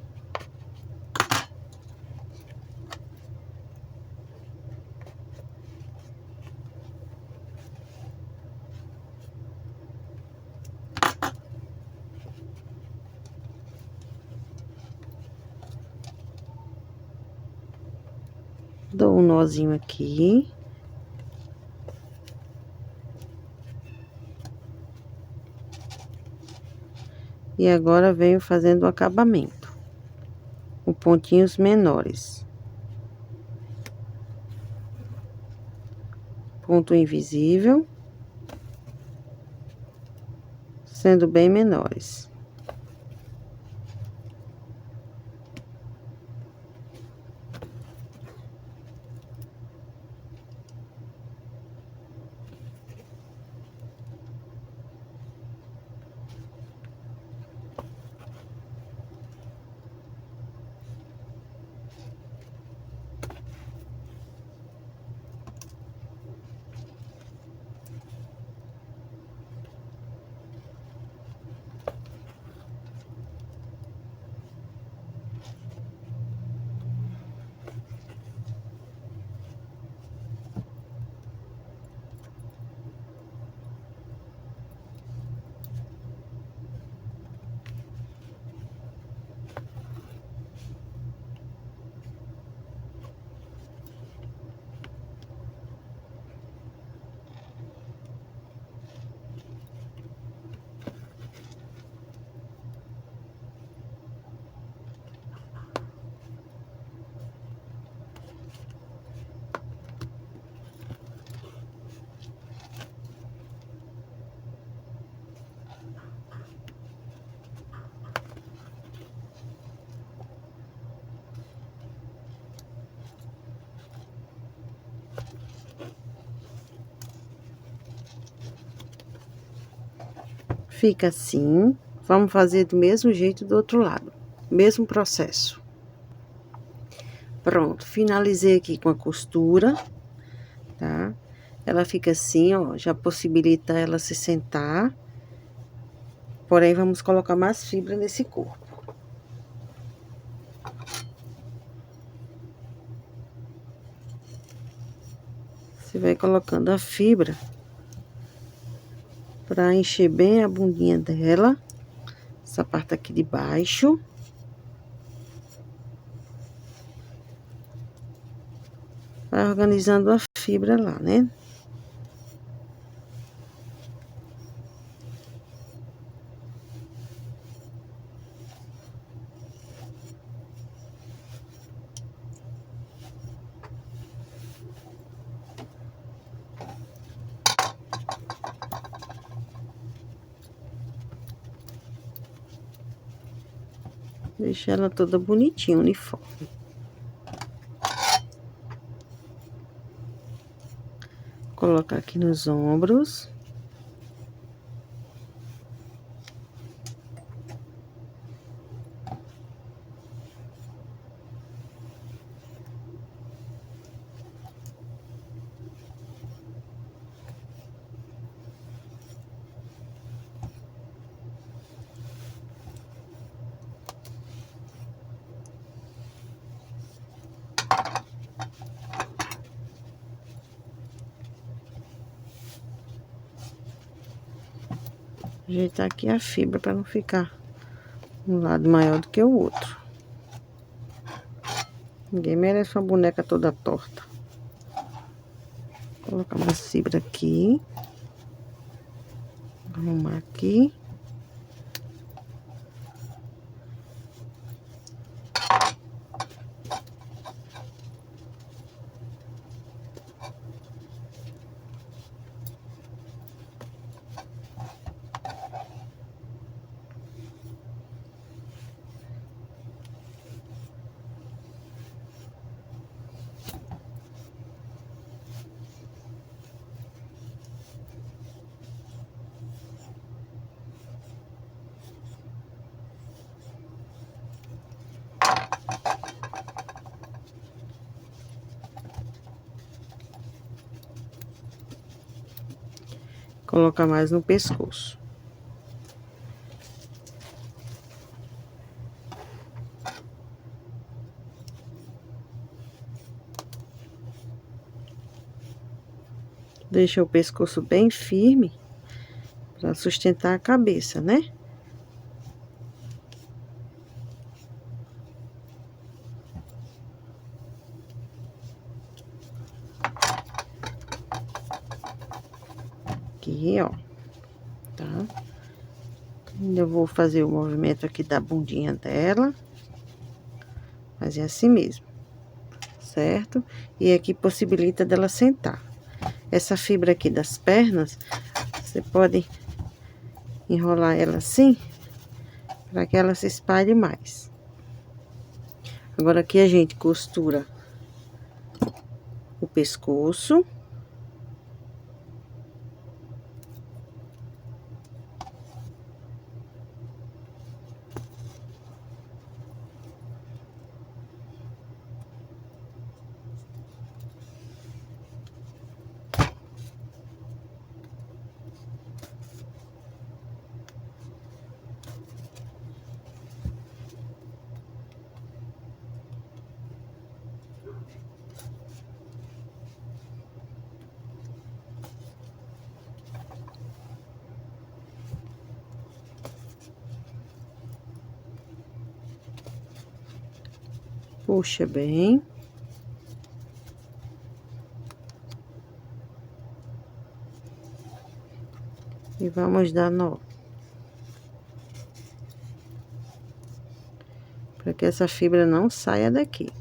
Dou um nozinho aqui. E agora venho fazendo o acabamento, com pontinhos menores. Ponto invisível, sendo bem menores. Fica assim. Vamos fazer do mesmo jeito do outro lado. Mesmo processo. Pronto, finalizei aqui com a costura, tá? Ela fica assim, ó, já possibilita ela se sentar. Porém, vamos colocar mais fibra nesse corpo. Você vai colocando a fibra pra encher bem a bundinha dela. Essa parte aqui de baixo. Vai organizando a fibra lá, né? Deixa ela toda bonitinha, uniforme. Colocar aqui nos ombros. Ajeitar aqui a fibra para não ficar um lado maior do que o outro. Ninguém merece uma boneca toda torta. Vou colocar mais fibra aqui. Arrumar aqui. Colocar mais no pescoço. Deixa o pescoço bem firme para sustentar a cabeça, né? Aqui, ó, tá? Ainda vou fazer o movimento aqui da bundinha dela. Fazer assim mesmo, certo? E aqui possibilita dela sentar. Essa fibra aqui das pernas, você pode enrolar ela assim, para que ela se espalhe mais. Agora aqui a gente costura o pescoço. Puxa bem. E vamos dar nó. Para que essa fibra não saia daqui.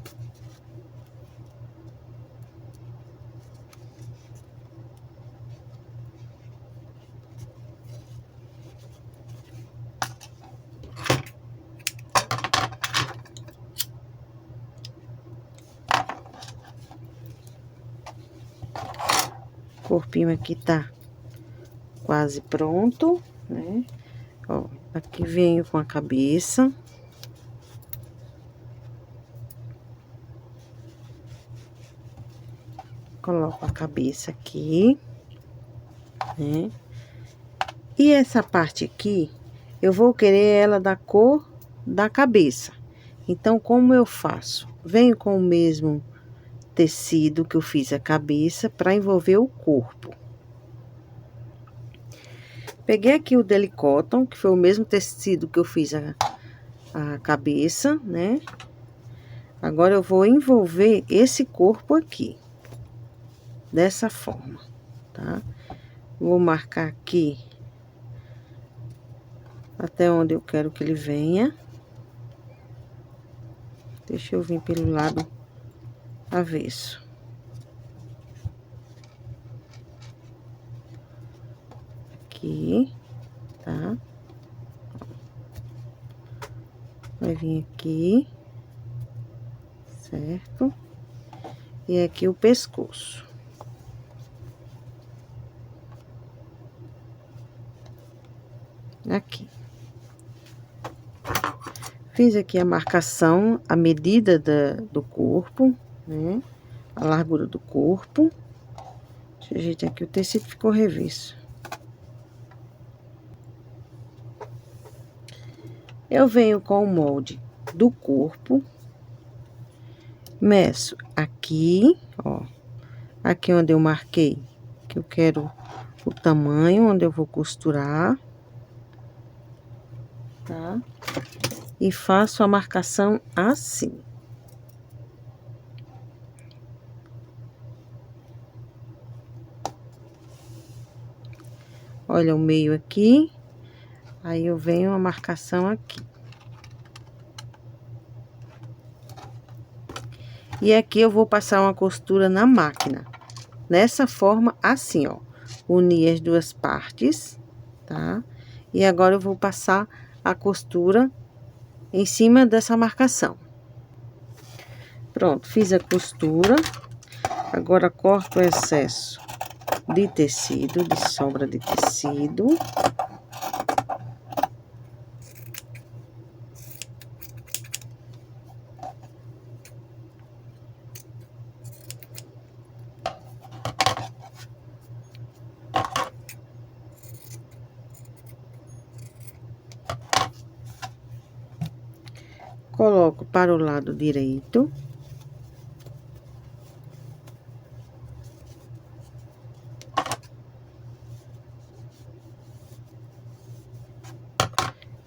O corpinho aqui tá quase pronto, né? Ó, aqui venho com a cabeça. Coloco a cabeça aqui, né? E essa parte aqui, eu vou querer ela da cor da cabeça. Então, como eu faço? Venho com o mesmo tecido que eu fiz a cabeça para envolver o corpo. Peguei aqui o Deli Cotton, que foi o mesmo tecido que eu fiz a cabeça, né? Agora eu vou envolver esse corpo aqui, dessa forma, tá? Vou marcar aqui até onde eu quero que ele venha. Deixa eu vir pelo lado avesso. Aqui, tá? Vai vir aqui, certo? E aqui o pescoço. Aqui. Fiz aqui a marcação, a medida do corpo, né? A largura do corpo. Deixa eu ajeitar aqui, o tecido ficou reverso. Eu venho com o molde do corpo. Meço aqui, ó. Aqui onde eu marquei, que eu quero o tamanho onde eu vou costurar. Tá? E faço a marcação assim. Olha o meio aqui. Aí eu venho a marcação aqui. E aqui eu vou passar uma costura na máquina. Nessa forma, assim, ó. Unir as duas partes, tá? E agora eu vou passar a costura em cima dessa marcação. Pronto, fiz a costura. Agora corto o excesso de tecido, de sobra de tecido. Coloco para o lado direito.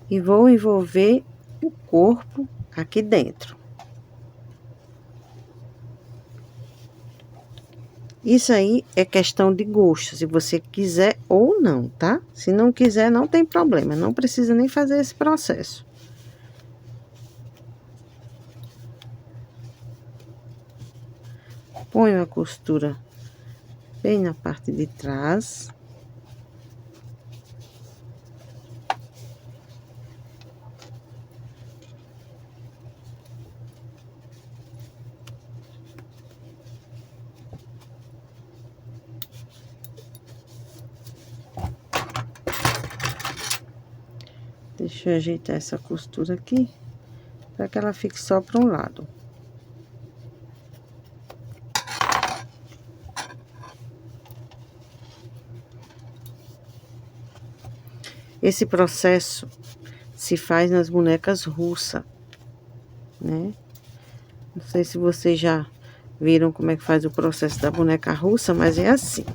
E vou envolver o corpo aqui dentro. Isso aí é questão de gosto, se você quiser ou não, tá? Se não quiser, não tem problema, não precisa nem fazer esse processo. Ponho a costura bem na parte de trás. Deixa eu ajeitar essa costura aqui, para que ela fique só para um lado. Esse processo se faz nas bonecas russas, né? Não sei se vocês já viram como é que faz o processo da boneca russa, mas é assim.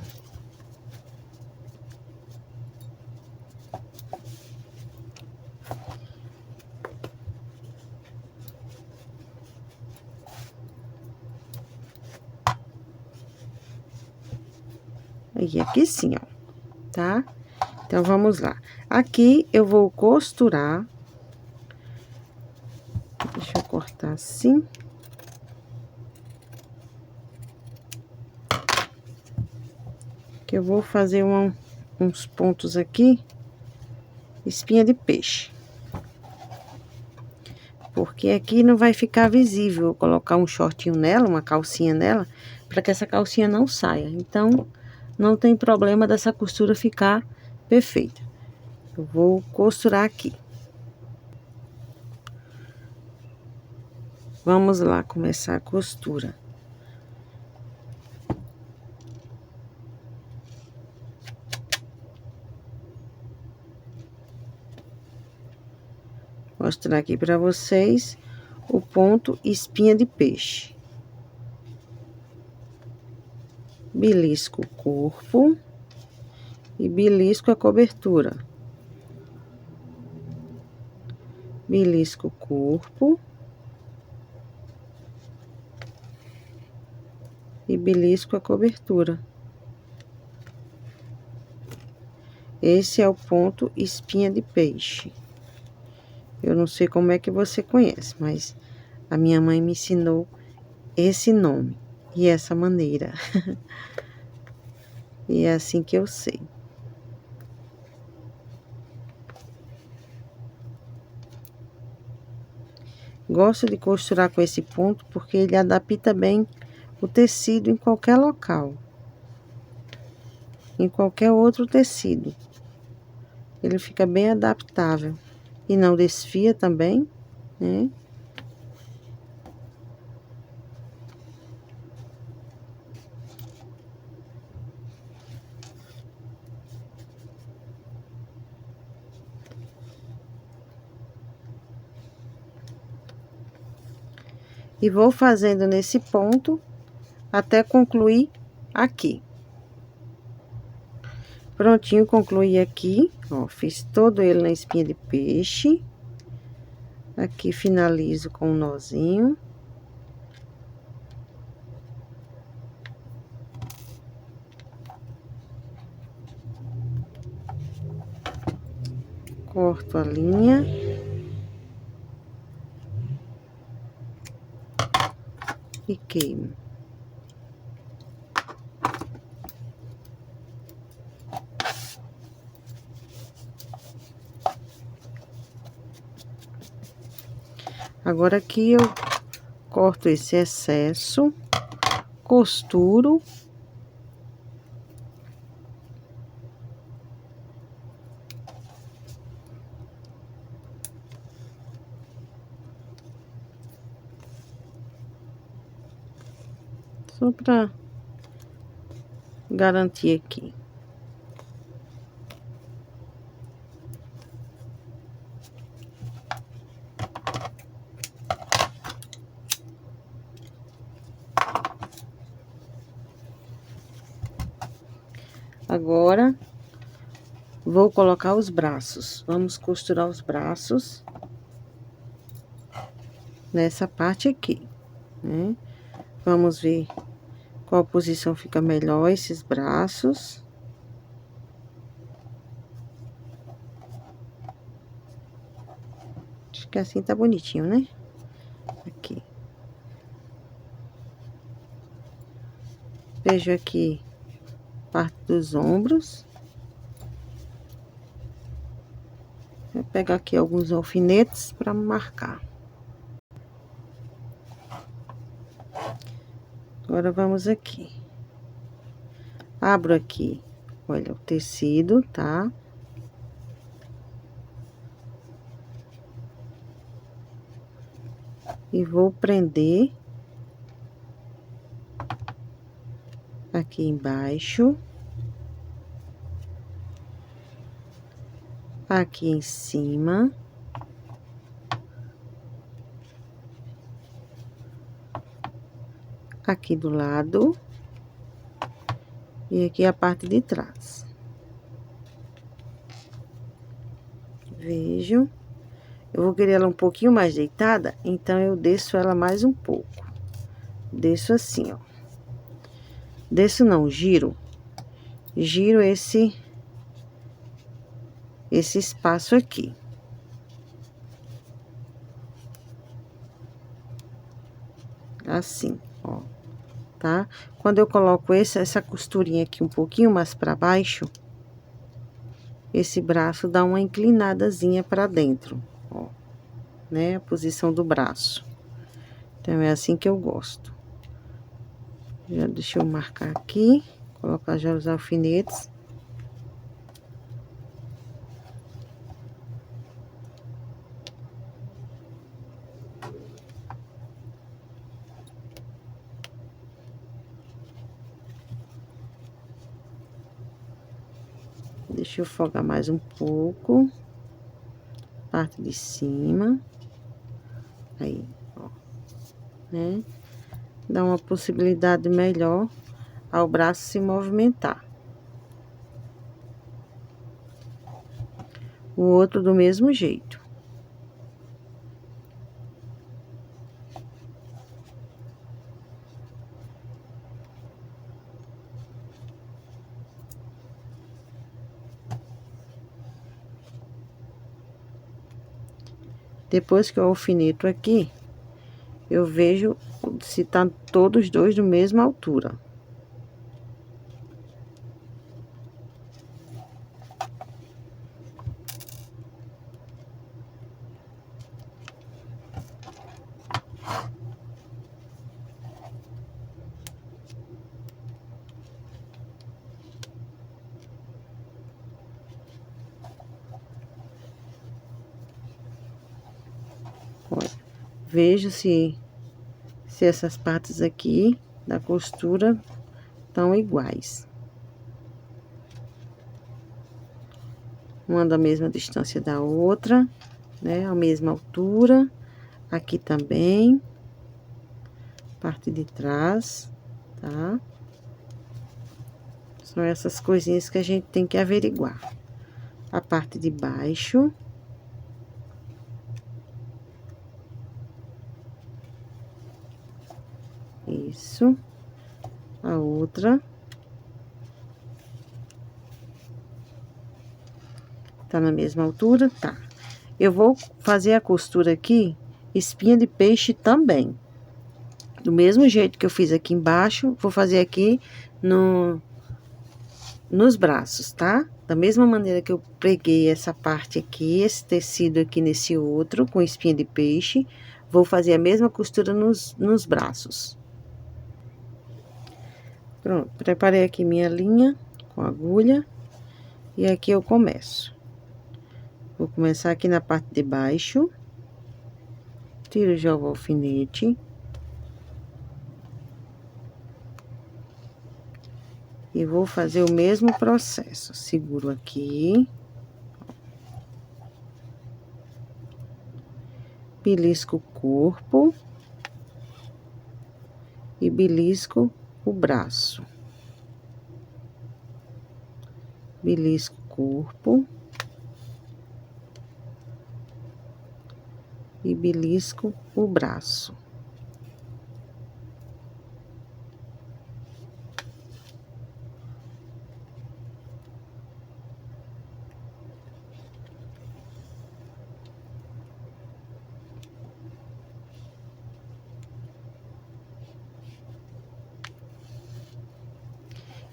E aqui sim, ó, tá? Então, vamos lá. Aqui eu vou costurar. Deixa eu cortar assim. Que eu vou fazer uns pontos aqui. Espinha de peixe. Porque aqui não vai ficar visível. Vou colocar um shortinho nela, uma calcinha nela, para que essa calcinha não saia. Então, não tem problema dessa costura ficar perfeita. Eu vou costurar aqui. Vamos lá começar a costura. Vou mostrar aqui pra vocês o ponto espinha de peixe. Belisco o corpo e belisco a cobertura. Belisco o corpo e belisco a cobertura. Esse é o ponto espinha de peixe. Eu não sei como é que você conhece, mas a minha mãe me ensinou esse nome e essa maneira. E é assim que eu sei. Gosto de costurar com esse ponto porque ele adapta bem o tecido em qualquer local. Em qualquer outro tecido. Ele fica bem adaptável. E não desfia também, né? E vou fazendo nesse ponto até concluir aqui. Prontinho, concluí aqui, ó, fiz todo ele na espinha de peixe. Aqui finalizo com um nozinho. Corto a linha. E queimo. Agora aqui eu corto esse excesso, costuro. Só pra garantir aqui. Agora, vou colocar os braços. Vamos costurar os braços nessa parte aqui, né? Vamos ver qual posição fica melhor esses braços. Acho que assim tá bonitinho, né? Aqui. Vejo aqui parte dos ombros. Vou pegar aqui alguns alfinetes para marcar. Agora, vamos aqui. Abro aqui, olha, o tecido, tá? E vou prender aqui embaixo. Aqui em cima. Aqui do lado. E aqui a parte de trás. Vejo. Eu vou querer ela um pouquinho mais deitada, então eu desço ela mais um pouco. Desço assim, ó. Desço não, giro. Giro esse espaço aqui. Assim, ó, tá? Quando eu coloco essa costurinha aqui um pouquinho mais pra baixo, esse braço dá uma inclinadazinha pra dentro, ó, né? A posição do braço. Então, é assim que eu gosto. Já deixa eu marcar aqui, colocar já os alfinetes. Deixa eu folgar mais um pouco. Parte de cima. Aí, ó. Né? Dá uma possibilidade melhor ao braço se movimentar. O outro do mesmo jeito. Depois que eu alfineto aqui, eu vejo se tá todos dois da mesma altura. Olha, vejo se essas partes aqui da costura estão iguais. Uma da mesma distância da outra, né? A mesma altura. Aqui também. Parte de trás, tá? São essas coisinhas que a gente tem que averiguar. A parte de baixo. Isso. A outra. Tá na mesma altura? Tá. Eu vou fazer a costura aqui, espinha de peixe também. Do mesmo jeito que eu fiz aqui embaixo, vou fazer aqui nos braços, tá? Da mesma maneira que eu preguei essa parte aqui, esse tecido aqui nesse outro, com espinha de peixe, vou fazer a mesma costura nos braços. Pronto, preparei aqui minha linha com agulha, e aqui eu começo. Vou começar aqui na parte de baixo, tiro já o alfinete. E vou fazer o mesmo processo. Seguro aqui. Belisco o corpo. E belisco o braço. Belisco o corpo. E belisco o braço.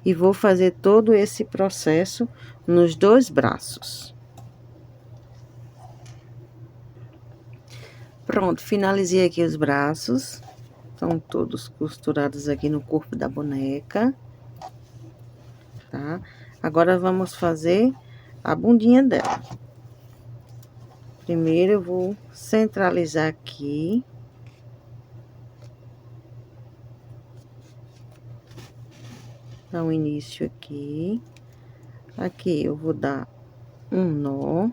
E vou fazer todo esse processo nos dois braços. Pronto, finalizei aqui os braços. Estão todos costurados aqui no corpo da boneca. Tá? Agora, vamos fazer a bundinha dela. Primeiro, eu vou centralizar aqui. Dar um início aqui. Aqui, eu vou dar um nó.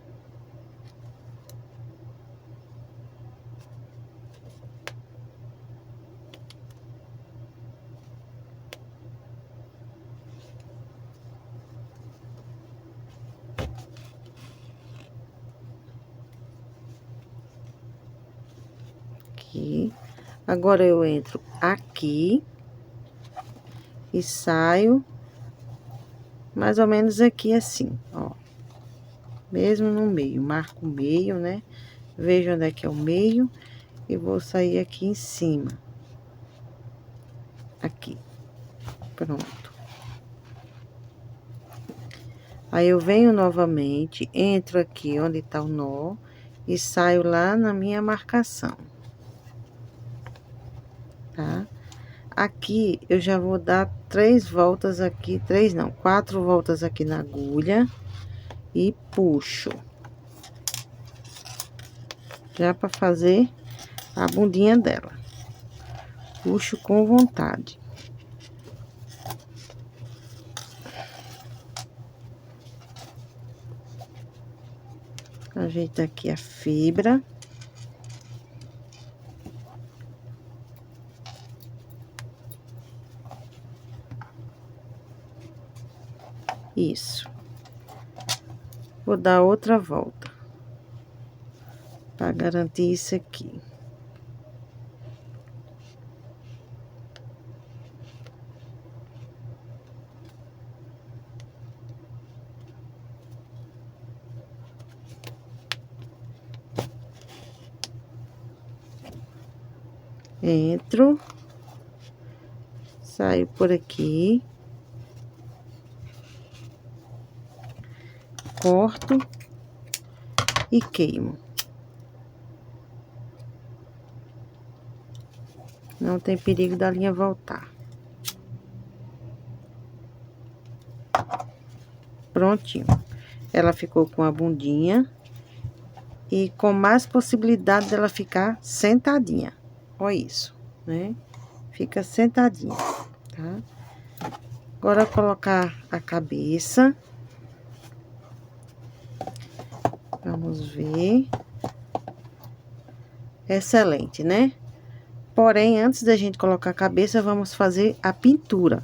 Aqui. Agora, eu entro aqui. E saio mais ou menos aqui assim, ó. Mesmo no meio, marco o meio, né? Vejo onde é que é o meio e vou sair aqui em cima. Aqui. Pronto. Aí, eu venho novamente, entro aqui onde tá o nó e saio lá na minha marcação. Tá? Aqui, eu já vou dar 3 voltas aqui, 3 não, 4 voltas aqui na agulha e puxo. Já para fazer a bundinha dela. Puxo com vontade. Ajeita aqui a fibra. Isso. Vou dar outra volta. Pra garantir isso aqui. Entro. Saio por aqui. Corto. E queimo. Não tem perigo da linha voltar. Prontinho. Ela ficou com a bundinha. E com mais possibilidade dela ficar sentadinha. Olha isso, né? Fica sentadinha, tá? Agora, colocar a cabeça. Vamos ver. Excelente, né? Porém, antes da gente colocar a cabeça, vamos fazer a pintura.